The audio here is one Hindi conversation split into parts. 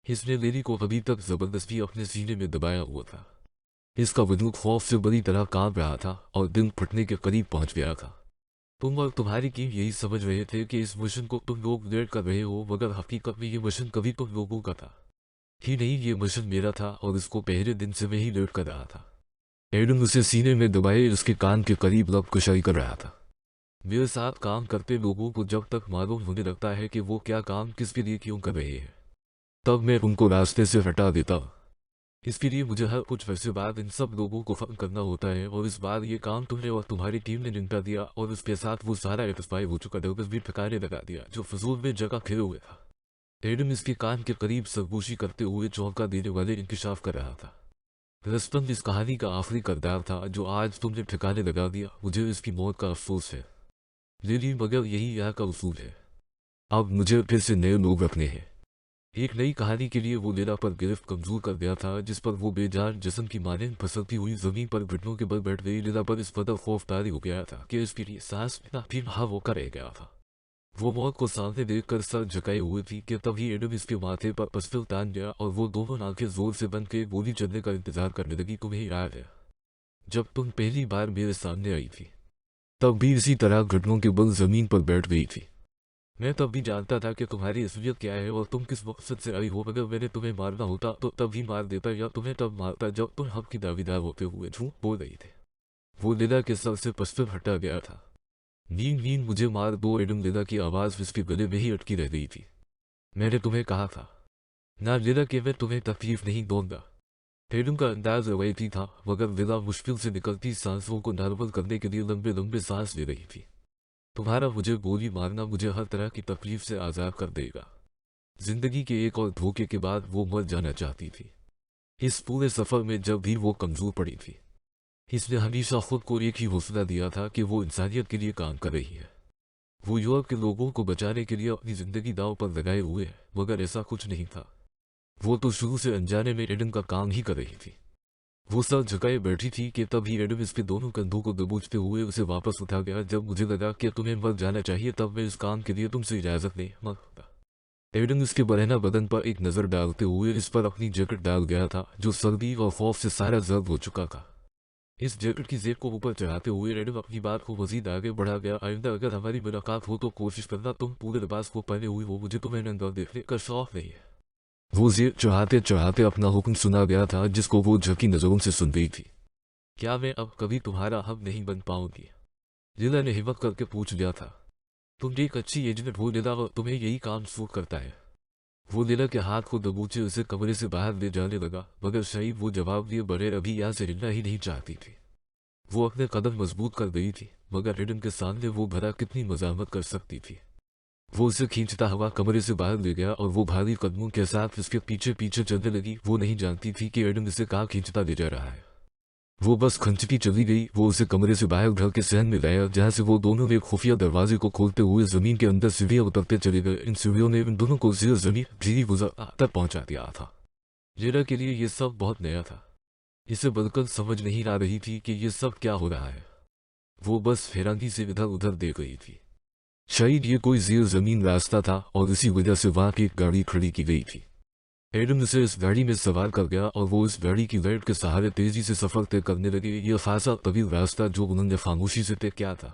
इसने लेडी को अभी तक जबरदस्ती अपने सीने में दबाया हुआ था। इसका वजूद खौफ से बुरी तरह कांप रहा था और दिन फटने के करीब पहुंच गया था। तुम और तुम्हारी टीम यही समझ रहे थे कि इस मिशन को तुम लोग लेड कर रहे हो, मगर हकीकत में ये मिशन कभी तुम लोगों का था ही नहीं। ये मिशन मेरा था और इसको पहले दिन से मैं ही लेड कर रहा था। एडम उसे सीने में दबाए उसके कान के करीब लब कुशाई कर रहा था। मेरे साथ काम करते लोगों को जब तक मालूम होने लगता है कि वो क्या काम किसके लिए क्यों कर रहे हैं, तब मैं उनको रास्ते से हटा देता। इसके लिए मुझे हर कुछ वैसे बाद इन सब लोगों को खत्म करना होता है, और इस बार ये काम तुमने और तुम्हारी टीम ने निपटा दिया, और उसके साथ वो सारा एक्सपायर हो चुका डगस भी ठिकाने लगा दिया जो फजूल में जगह खिले हुए था। एडम इसके कान के करीब सरगोशी करते हुए चौंका देने वाले इंकशाफ कर रहा था। रस्तम इस कहानी का आखिरी किरदार था जो आज तुमने ठिकाने लगा दिया। मुझे इसकी मौत का अफसोस है लिली, मगर यही यहाँ का उसूल है। अब मुझे फिर से नए लोग रखने हैं। एक नई कहानी के लिए वो लेला पर गिरफ्त कमजोर कर दिया था, जिस पर वो बेजान जिस्म की मानंद फिसलती हुई जमीन पर घुटनों के बल बैठ गई। लेला पर इस कदर खौफदारी हो गया था कि इसके लिए सांस लेना भी वो रह गया था। वो मौत को सामने देखकर सर झुकाए हुए थी कि तभी एडम इसके माथे पर पस्तिल तान गया और वो दोनों आंखें जोर से बंद के गोली चलने का इंतजार करने लगी। तुम्हें याद है जब तुम पहली बार मेरे सामने आई थी, तब भी इसी तरह घुटनों के बल जमीन पर बैठ गई थी। मैं तब भी जानता था कि तुम्हारी असलियत क्या है और तुम किस मकसद से आई हो। अगर मैंने तुम्हें मारना होता तो तब ही मार देता, या तुम्हें तब मारता जब तुम हक की दावेदार होते हुए झूठ बोल रही थे। वो लेला के सर से पस्तिल हटा गया था। नींद नींद मुझे मार दो। एडम लेला की आवाज उसके गले में ही अटकी रह गई थी। मैंने तुम्हें कहा था ना लेला कि मैं तुम्हें तकलीफ नहीं दूंगा। एडम का अंदाज रवायती था, मगर लेला मुश्किल से निकलती सांसों को नॉर्मल करने के लिए लंबे लंबे सांस ले रही थी। तुम्हारा मुझे गोली मारना मुझे हर तरह की तकलीफ से आज़ाद कर देगा। जिंदगी के एक और धोखे के बाद वो मर जाना चाहती थी। इस पूरे सफर में जब भी वो कमजोर पड़ी थी, इसने हमेशा खुद को एक ही हौसला दिया था कि वो इंसानियत के लिए काम कर रही है। वो यूरोप के लोगों को बचाने के लिए अपनी जिंदगी दांव पर लगाए हुए है, मगर ऐसा कुछ नहीं था। वो तो शुरू से अनजाने में एडम का काम ही कर रही थी। वो सर झुकाए बैठी थी कि तभी एडम इसके दोनों कंधों को दबोचते हुए उसे वापस उठा गया। जब मुझे लगा कि तुम्हें मर जाना चाहिए, तब मैं इस काम के लिए तुमसे इजाजत ले मांगता। एडम इसके बरहना बदन पर एक नजर डालते हुए इस पर अपनी जैकेट डाल गया था, जो सर्दी और खौफ से सारा जर्द हो चुका था। इस जैकेट की जेब को ऊपर चढ़ाते हुए एडम अपनी बात को मजीद आगे बढ़ा गया। आइंदा अगर हमारी मुलाकात हो तो कोशिश करना तुम पूरे लिबास को पहने हुई हो। मुझे तुम्हें नंगा देखने का शौक नहीं है। वो जेब चढ़ाते चढ़ाते अपना हुक्म सुना गया था, जिसको वो झुकी नजरों से सुन रही थी। क्या मैं अब कभी तुम्हारा हम नहीं बन पाऊंगी? जिला ने हिम्मत करके पूछ लिया था। तुम एक अच्छी एजेंट हो लीला, और तुम्हें यही काम सूट करता है। वो लीला के हाथ को दबोचे उसे कमरे से बाहर ले जाने लगा, मगर शायद वो जवाब दिए बगैर अभी यहाँ से हिलना ही नहीं चाहती थी। वो अपने कदम मजबूत कर गई थी, मगर एडम के सामने वो भरा कितनी मजामत कर सकती थी। वो उसे खींचता हुआ कमरे से बाहर ले गया और वो भारी कदमों के साथ उसके पीछे पीछे चलने लगी। वो नहीं जानती थी कि एडम इसे कहाँ खींचता ले जा रहा है। वो बस खंचती चली गई। वो उसे कमरे से बाहर घर के सहन में लाया, जहां से वो दोनों एक खुफिया दरवाजे को खोलते हुए जमीन के अंदर सीढ़ियां उतरते चले गए। इन सीढ़ियों ने इन दोनों को जीरो जमीन भीगी गुजर तक पहुंचा दिया था। जेरा के लिए ये सब बहुत नया था। इसे बिल्कुल समझ नहीं आ रही थी कि ये सब क्या हो रहा है। वो बस हैरानी से इधर उधर देख रही थी। शायद ये कोई जीरो जमीन रास्ता था और इसी वजह से वहां की एक गाड़ी खड़ी की गई थी। एडम उसे इस गाड़ी में सवार कर गया और वो इस गाड़ी की लाइट के सहारे तेजी से सफर तय करने लगे। यह खासा तवील रास्ता जो उन्होंने खामोशी से तय किया था।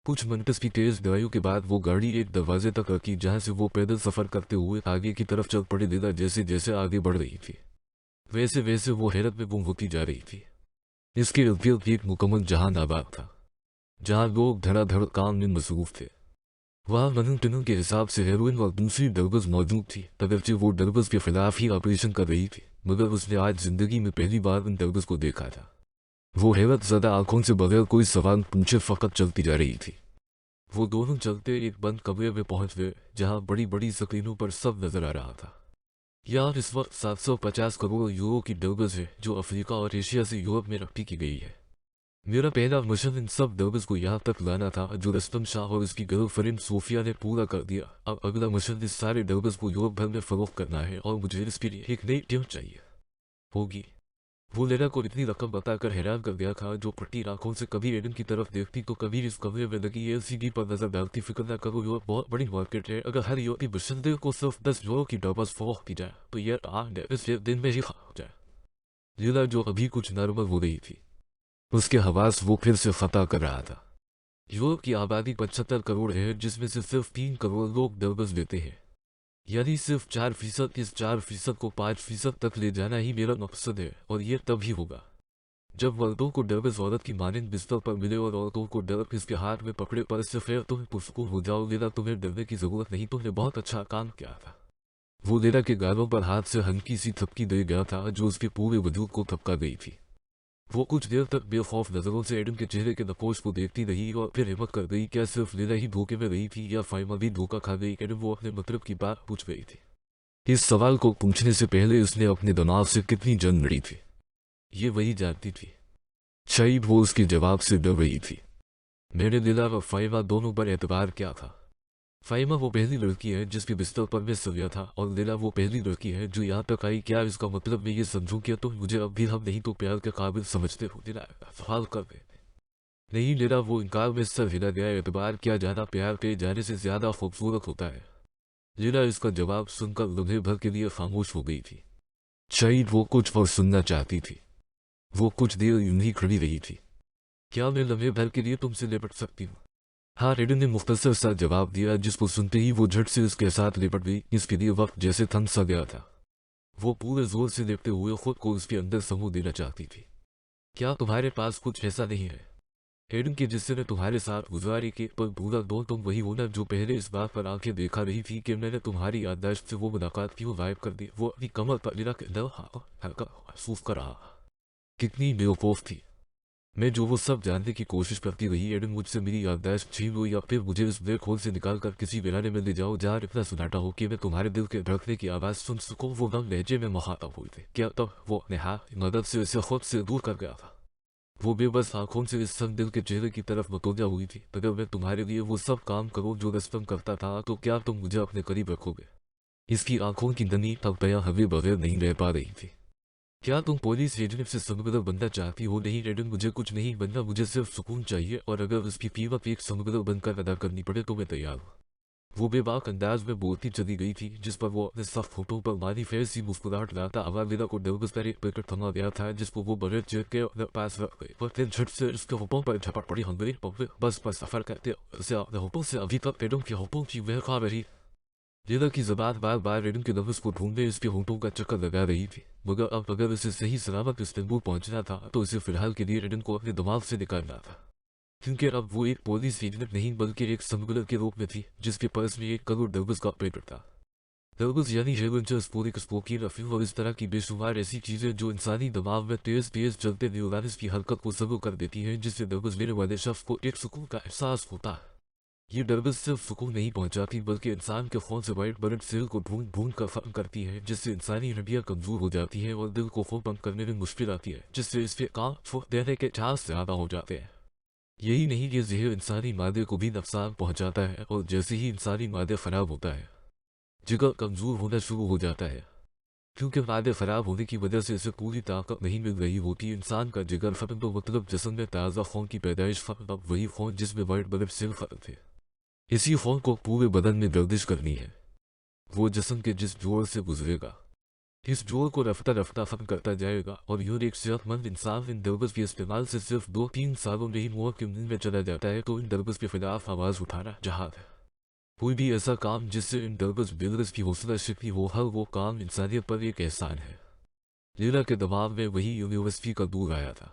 कुछ मिनट की तेज दवाइयों के बाद वो गाड़ी एक दरवाजे तक रखी, जहां से वो पैदल सफर करते हुए आगे की तरफ चल पड़े। लेला जैसे जैसे आगे बढ़ रही थी, वैसे वैसे वो हैरत में गुम होती जा रही थी। इसके इर्द गिर्द एक मुकम्मल जहान आबाद था, जहां लोग धड़ाधड़ काम में मसरूफ थे। वहाँ मनोटनों के हिसाब से हेरोइन और दूसरी डरबस मौजूद थी। अगरचे वो डरबस के खिलाफ ही ऑपरेशन कर रही थी, मगर उसने आज जिंदगी में पहली बार उन डरबस को देखा था। वो हैरत ज़्यादा आंखों से बगैर कोई सवाल पूछे फकत चलती जा रही थी। वो दोनों चलते एक बंद कमरे में पहुंच गए, जहां बड़ी बड़ी स्क्रीनों पर सब नजर आ रहा था। यार इस वक्त 750 करोड़ यूरो की डरबस है, जो अफ्रीका और एशिया से यूरोप में रखी की गई है। मेरा पहला मिशन इन सब डरबस को यहाँ तक लाना था, जो रस्तम शाह और उसकी गर्लफ्रेंड सोफिया ने पूरा कर दिया। अब अगला मिशन इस सारे डरबस को यूरोप भर में फरोख्त करना है, और मुझे इसके लिए एक नई टीम चाहिए होगी। वो लेना को इतनी रकम बताकर हैरान कर दिया था, जो फटी आंखों से कभी एडन की तरफ देखती तो कभी इस कमरे में लगी एलसीडी पर नजर डालती। फिक्र न करो, ये बहुत बड़ी मार्केट है। अगर हर युवती बसंत को सिर्फ 10 यूरो की डबल फोक की जाए तो ये इस दिन में ही खा हो जाए। लीला जो अभी कुछ नॉर्मल हो रही थी, उसके हवास वो फिर से फतह कर रहा था। यूरोप की आबादी 75 करोड़ है, जिसमें से सिर्फ 3 करोड़ लोग डबल्स लेते हैं, यानी सिर्फ 4%। इस 4% को 5% तक ले जाना ही मेरा मकसद है, और ये तभी होगा जब मर्दों को डबल्स औरत की मानिंद बिस्तर पर मिले और औरतों को डब इसके हाथ में पकड़े। पर इससे फिर तुम पुरस्कूर हो जाओ। लेना, तुम्हें डरने की जरूरत नहीं, तुमने बहुत अच्छा काम किया था। वो लेना के गालों पर हाथ से हल्की सी थपकी दे गया था, जो उसके पूरे वजूद को थपका गई थी। वो कुछ देर तक बेखौफ नजरों से एडम के चेहरे के नकोश को देखती रही और फिर हिम्मत कर गई। क्या सिर्फ लेना ही धोखे में रही थी या फाइमा भी धोखा खा गई? एडम वो अपने मतलब की बात पूछ गई थी। इस सवाल को पूछने से पहले उसने अपने दिमाग से कितनी जंग लड़ी थी, ये वही जानती थी। शायद वो उसके जवाब से डर रही थी। मैंने लेना और फाइमा दोनों पर एतबार किया था। फाइमा वो पहली लड़की है जिसके बिस्तर पर मैं सोया था, और लेला वो पहली लड़की है जो यहाँ तक आई। क्या इसका मतलब मैं ये समझूं कि तुम मुझे अब भी हम नहीं तो प्यार के काबिल समझते हो? लेला सवाल कर रहे थे। नहीं लेला, वो इनकार में सर हिला गया। एतबार किया जाना प्यार पे जाने से ज्यादा खूबसूरत होता है। लेला इसका जवाब सुनकर लम्हे भर के लिए खामोश हो गई थी। शायद वो कुछ और सुनना चाहती थी। वो कुछ देर यूं ही खड़ी रही थी। क्या मैं लम्हे भर के लिए तुमसे लिपट सकती हूँ? हाँ, रेडन ने मुख्तसर सा जवाब दिया, जिसको सुनते ही वो झट से उसके साथ लिपट गई। इसके लिए वक्त जैसे थम सा गया था। वो पूरे जोर से लिपटे हुए खुद को उसके अंदर समूह देना चाहती थी। क्या तुम्हारे पास कुछ ऐसा नहीं है रेडन के जिससे तुम्हारे साथ गुजारी के पर पूरा दो तुम वही हो ना जो पहले इस बात पर आंखें देखा रही थी कि मैंने तुम्हारी याददाश्त से वो मुलाकात की वो गायब कर दी। वो अपनी कमर पर लिरा के हल्का महसूस कर रहा। कितनी बेवकूफ थी मैं, जो वो सब जानने की कोशिश करती रही। एडन मुझसे मेरी याददाश्त छीन लो या फिर मुझे इस ब्लैक होल से निकाल कर किसी वीराने में ले जाओ जहाँ इतना सुनाटा हो कि मैं तुम्हारे दिल के धड़कने की आवाज़ सुन सकूं। वो नम लहजे में मुखातब हुए थे। क्या तब वो अपने हाथ मदद से इसे खुद से दूर कर गया था? वो बेबस आंखों से इस सब दिल के चेहरे की तरफ मतोजा हुई थी। अगर मैं तुम्हारे लिए वो सब काम करूँ जो रस्तम करता था, तो क्या तुम मुझे अपने करीब रखोगे? इसकी आंखों की नमी तब तया हवे बगैर नहीं रह पा रही थी। क्या तुम पुलिस एजेंट से समग्र बनना चाहती हो? नहीं रेडन, मुझे कुछ नहीं बनना, मुझे सिर्फ सुकून चाहिए, और अगर उसकी कीमत एक समग्र बनकर अदा करनी पड़े तो मैं तैयार हूँ। वो बेबाक अंदाज में बोलती चली गई थी, जिस पर वो अपने सख्त होठों पर मारी फैज सी मुस्कुराहट लाता आवाज लेना को डरबस पर एक पैकेट थमा गया था, जिसको वो बड़े चेक के अपने पास रख गई। वह फिर झट से उसके होठों पर झपट पड़ी। हंगरी बस पर सफर करते उसे अपने होठों से अभी तक पेड़ों के होठों की वह खा रही। लीला की जबान बार बार रेडन के लफ्ज को ढूंढने इसके होठों का चक्कर लगा रही थी, मगर अब अगर उसे सही सलामत इस्तांबुल पहुंचना था तो उसे फिलहाल के लिए रेडन को अपने दिमाग से निकालना था, क्योंकि अब वो एक पुलिस एजेंट नहीं बल्कि एक स्मगलर के रूप में थी, जिसके पास में 1 करोड़ डर्बस का पेपर था। डर्बस यानी हेवेंचर्स पूरी स्पोकी रफीम और इस तरह की बेशुमार ऐसी चीजें जो इंसानी दिमाग में तेज तेज चलते न्यूरॉन्स की हरकत को सबूर कर देती हैं, जिससे डर्बस लेने वाले शख्स को एक सुकून का एहसास होता है। ये डरबस सिर्फ सुकून नहीं पहुंचाती बल्कि इंसान के खून से वाइट ब्लड सेल को ढूंढ ढूंढ कर खत्म करती है, जिससे इंसानी हड्डियां कमजोर हो जाती है और दिल को खून बंद करने में मुश्किल आती है, जिससे इस पे काम फूक देने के चांस ज्यादा हो जाते हैं। यही नहीं, ये जहर इंसानी मादे को भी नुकसान पहुंचाता है, और जैसे ही इंसानी मादे खराब होता है जिगर कमजोर होना शुरू हो जाता है, क्योंकि मादे खराब होने की वजह से इसे पूरी ताकत नहीं मिल रही होती। इंसान का जिगर खत्म तो मतलब जिस्म में ताज़ा खून की पैदाइश खत्म, वही खून जिसमें वाइट ब्लड सेल खत्म थे। इसी खून को पूरे बदन में गर्दिश करनी है। वो जिस्म के जिस जोड़ से गुजरेगा, इस जोड़ को रफ्ता रफ्ता खत्म करता जाएगा, और यूं एक सेहतमंद इंसान इन डरबस के इस्तेमाल से सिर्फ 2-3 सालों में ही मौत की नींद में चला जाता है। तो इन डरबस के खिलाफ आवाज उठाना जहाद है। कोई भी ऐसा काम जिससे इन डरबस बिल्डर्स की हौसला शक्ति हो, हर वो काम इंसानियत पर एक एहसान है। लीला के दिमाग में वही यूनिवर्सिटी का दूर आया था,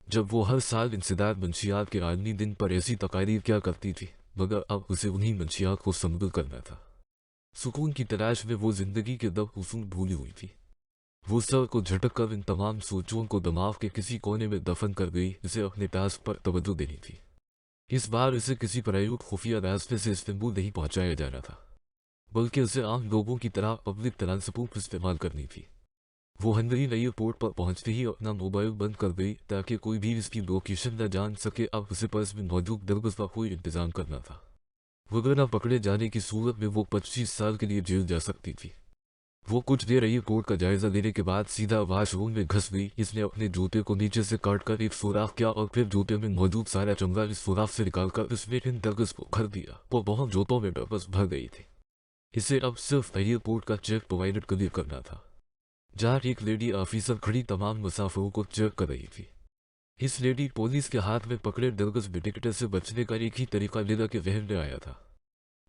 जब वो हर साल इंसदाद मंशियात के आलमी दिन पर ऐसी तकारीर क्या करती थी, मगर अब उसे उन्हीं मंशियात को संबल करना था। सुकून की तलाश में वो जिंदगी के दब उसूल भूली हुई थी। वो सर को झटक कर इन तमाम सोचों को दिमाग के किसी कोने में दफन कर गई। इसे अपने टास्क पर तवज्जो देनी थी। इस बार इसे किसी प्रायोगिक खुफिया रास्ते से इस्तांबुल नहीं पहुंचाया जाना था, बल्कि उसे आम लोगों की तरह पब्लिक ट्रांसपोर्ट इस्तेमाल करनी थी। वो हंगरी एयरपोर्ट पर पहुंचते ही अपना मोबाइल बंद कर गई ताकि कोई भी इसकी लोकेशन न जान सके। अब उसे पर्स में मौजूद डरबस का कोई इंतजाम करना था, वरना पकड़े जाने की सूरत में वो 25 साल के लिए जेल जा सकती थी। वो कुछ देर एयरपोर्ट का जायजा लेने के बाद सीधा वॉशरूम में घुस गई। इसने अपने जूते को नीचे से काट कर एक सुराख किया और फिर जूते में मौजूद सारा चमड़ा इस सुराख से निकालकर उसने इन डगस को भर दिया। वो बहुत जूतों में डगस भर गई थी। इसे अब सिर्फ एयरपोर्ट का चेक प्रोवाइडर क्लियर करना था, जहाँ एक लेडी ऑफिसर खड़ी तमाम मुसाफिरों को चेक कर रही थी। इस लेडी पुलिस के हाथ में पकड़े डगस टिकट से बचने का एक ही तरीका लीला के वहन में आया था।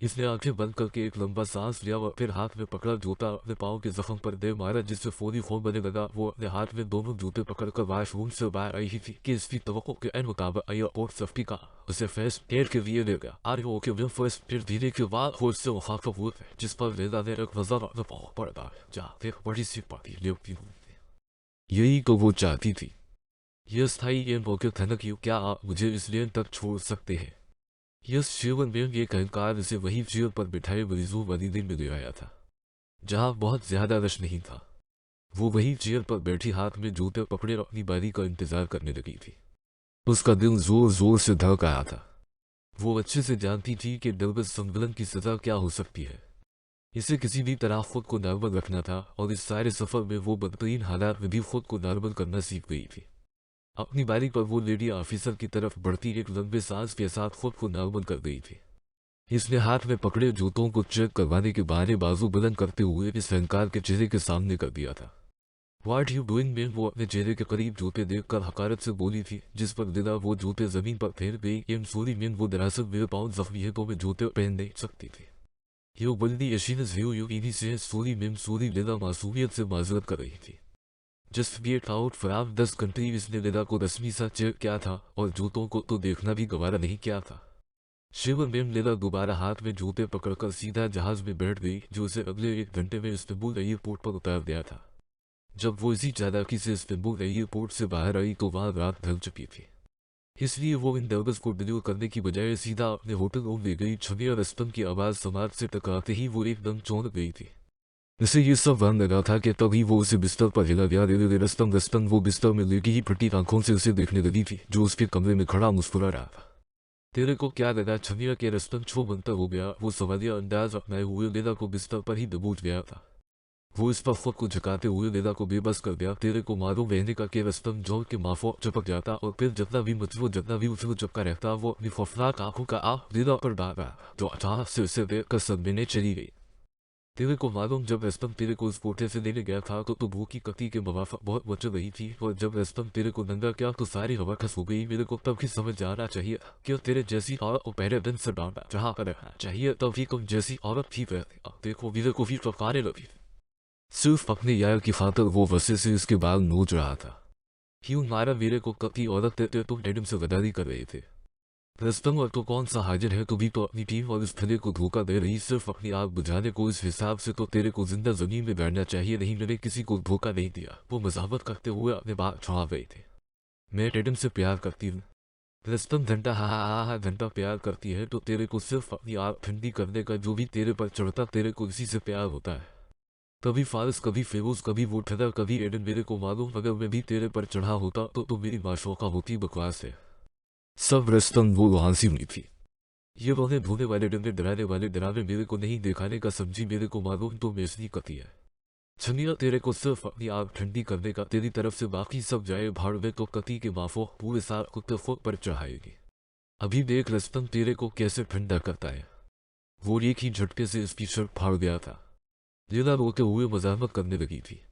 इसने आंखें बंद करके एक लंबा सांस लिया और फिर हाथ में पकड़ा जूता अपने पाँव के जख्म पर दे मारा, जिससे फौरी खून बने लगा। वो अपने हाथ में दोनों जूते पकड़कर वॉशरूम से बाहर आई ही थी कि इसकी तवक्को के एन मुताबिक एयरपोर्ट सेफ्टी का उसे फर्स्ट एड के लिए ले गया। आर ओ के विल फर्स्ट फिर धीरे के बाद होश से मुखाफा हुए थे, जिस पर लेला ने एक नजर अपने पाँव पर डाला, जहाँ एक बड़ी सी पार्टी लेती हुई। यही को वो चाहती थी। यह स्थायी एम मौके था न कि क्या आप मुझे इसलिए तक छोड़ सकते हैं। यस जीवन में एक अहंकार इसे वही चेयर पर बिठाए मरीजों वाली दिन में ले आया था, जहाँ बहुत ज्यादा रश नहीं था। वो वही चेयर पर बैठी हाथ में जूते पकड़े अपनी बारी का इंतजार करने लगी थी। उसका दिल जोर जोर से धड़क आया था। वो अच्छे से जानती थी कि नर्वस संतुलन की सजा क्या हो सकती है। इसे किसी भी तरह खुद को नॉर्मल रखना था और इस सारे सफर में वो बदतरीन हालात में भी खुद को नॉर्मल करना सीख गई थी। अपनी बारी पर वो लेडी ऑफिसर की तरफ बढ़ती एक लंबे सांस के साथ खुद को नॉर्मल कर गई थी। इसने हाथ में पकड़े जूतों को चेक करवाने के बहाने बाजू बुलंद करते हुए इस अहंकार के चेहरे के सामने कर दिया था। What you doing man? वो अपने चेहरे के करीब जूते देखकर हकारत से बोली थी, जिस पर दिला वो जूते जमीन पर फेर गई। एम सॉरी मैन, वो दरअसल मेरे पाँव जख्मी है तो मैं जूते पहन नहीं सकती थी। यो बल्दी यशीनस यू इन्हीं से सॉरी मैम सॉरी लिदा मासूमियत से माजरत कर रही थी। Just get out from 10 country. इसने लिदा को रस्मी सा चेक किया था और जूतों को तो देखना भी गवारा नहीं किया था। शिवर मैम लिदा दोबारा हाथ में जूते पकड़कर सीधा जहाज में बैठ गई, जो उसे अगले 1 घंटे में इस्तांबुल एयरपोर्ट पर उतार दिया था। जब वो इसी चालाकी से इस्तांबुल एयरपोर्ट से बाहर आई तो वहां रात ढल चुकी थी। इसलिए वो इन डर्बस को डिलीवर करने की बजाय सीधा अपने होटल रूम ले गई। छवि और रस्तम की आवाज समाज से टकराते ही वो एकदम चौंक गई थी। इसे ये सब वन लगा था कि तभी वो उसे बिस्तर पर हिला दिया। रस्तम वो बिस्तर में लेगी ही फटी आंखों से उसे देखने लगी थी, जो उसके कमरे में खड़ा मुस्कुरा रहा था। तेरे को क्या लगा छमिया के? रस्तम छो बनता हो गया। वो सवालिया अंदाज अपनाए हुए लेला को बिस्तर पर ही दबोच गया था। वो इस पर खुद को झुकाते हुए लेला को बेबस कर गया। तेरे को मालूम रहने का कि रस्तम जोर के माफो चिपक जाता और फिर जितना भी उसे चिपका रहता, वो अपनी खौफनाक आंखों का लेला पर डाला, जो अचानक से उसे देखकर सदमे चली गई। तेरे को मालूम, जब रस्तम तेरे को उस कोठे से लेने गया था तो भूखी कती के मवाफा बहुत बच रही थी, और जब रस्तम तेरे को नंगा किया तो सारी हवा खस हो गई। मेरे को तब ही समझ जाना चाहिए कि तेरे जैसी औरत को पहले दिन से डांटा जहाँ कर रखना चाहिए, तभी तुम जैसी औरत थी। देखो मेरे को भी टपकाने लगी। सिर्फ अपने यार की खातर वो वसे से इसके बाल नोच रहा था। क्यों मारा मेरे को? कती औरत देते तुम डेडम से गद्दारी कर रहे थे। रस्तम और तो कौन सा हाजिर है? तू भी तो अपनी टीम और इस फले को धोखा दे रही, सिर्फ अपनी आग बुझाने को। इस हिसाब से तो तेरे को जिंदा जमीन में बैठना चाहिए। नहीं, मैंने किसी को धोखा नहीं दिया। वो मजामत करते हुए अपने बात छुड़ा गए थे। मैं टेडम से प्यार करती हूँ। रस्तम घंटा हा घंटा प्यार करती है तो तेरे को सिर्फ अपनी आग ठंडी करने का। जो भी तेरे पर चढ़ता तेरे को इसी से प्यार होता है। कभी फारिस, कभी फेरोज, कभी वो ठदा, कभी एडन। मेरे को मालूम, अगर मैं भी तेरे पर चढ़ा होता तो मेरी माशोका होती। बकवास है सब। रस्तम वो हंसी हुई थी। ये उन्हें भूने वाले डंडे डराने वाले डरावे मेरे को नहीं दिखाने का समझी। मेरे को मालूम तो मेसनी कती है। छनिया तेरे को सिर्फ अपनी आग ठंडी करने का। तेरी तरफ से बाकी सब जाए भाड़ में तो कती के माफो पूरे साल कुत्ते फुक पर चढ़ाएगी। अभी देख रस्तम तेरे को कैसे ठंडा करता है। वो एक ही झटके से इसकी शर्ट फाड़ गया था। लीला रोते हुए मजामत करने लगी थी।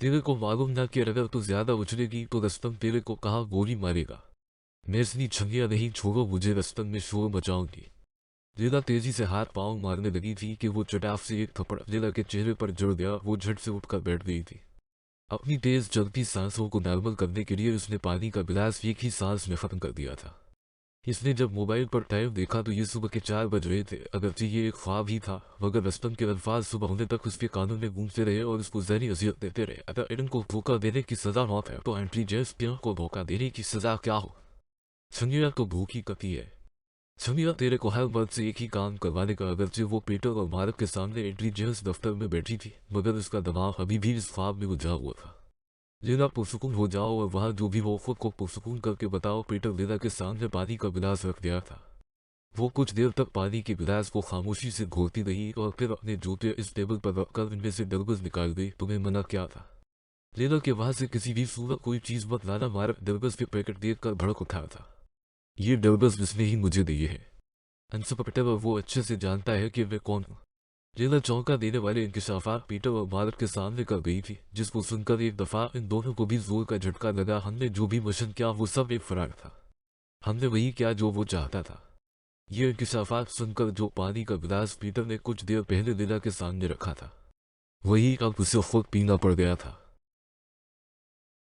तेरे को मालूम ना कि अगर तू ज्यादा उछलेगी तो रस्तम तेरे को कहाँ गोली मारेगा। मेसनी छंगिया नहीं, छोड़ो मुझे। रस्तम में शोर मचाऊंगी। लीला तेजी से हाथ पांव मारने लगी थी कि वो चटाफ से एक थप्पड़ लीला के चेहरे पर जड़ गया। वो झट से उठकर बैठ गई थी। अपनी तेज चलती सांसों को नॉर्मल करने के लिए उसने पानी का गिलास एक ही सांस में खत्म कर दिया था। इसने जब मोबाइल पर टाइम देखा तो ये सुबह के 4 बज रहे थे। अगरचे ये एक ख्वाब ही था, मगर रस्तम के अल्फाज सुबह होने तक उसके कानों में गूंजते रहे और उसको जहनी अजियत देते रहे। अगर एडन को धोखा देने की सजा मौत है तो इंटेलिजेंस को धोखा देने की सजा क्या हो? छनिया तो भूखी कती है। छनिया तेरे को हर मर्द से एक ही काम करवाने का। अगरचे वो पीटर और मारक के सामने इंटेलिजेंस दफ्तर में बैठी थी, मगर उसका दिमाग अभी भी इस ख्वाब में गुजरा हुआ था। लीला पुरसुकून हो जाओ और वहाँ जो भी वो खुद को पुरसुकून करके बताओ। पीटर लीला के सामने पानी का गिलास रख दिया था। वो कुछ देर तक पानी के गिलास को खामोशी से घोलती रही और फिर अपने जूते इस टेबल पर रखकर इनमें से डरबस निकाल गई। तुम्हें मना क्या था? लेला के वहां से किसी भी सूरत कोई चीज मत लाना। मारक डरबस के पैकेट देखकर भड़क उठा था। ये डरबस इसने ही मुझे दिए है। इंस्पेक्टर वो अच्छे से जानता है कि मैं कौन हूँ। लेला चौंका देने वाले इंकशाफात पीटर और मारक के सामने कर गई थी, जिसको सुनकर एक दफा इन दोनों को भी जोर का झटका लगा। हमने जो भी मिशन किया वो सब एक फरार था। हमने वही किया जो वो चाहता था। ये इंकशाफात सुनकर जो पानी का गिलास पीटर ने कुछ देर पहले लीला के सामने रखा था, वही अब उसे खुद पीना पड़ गया था।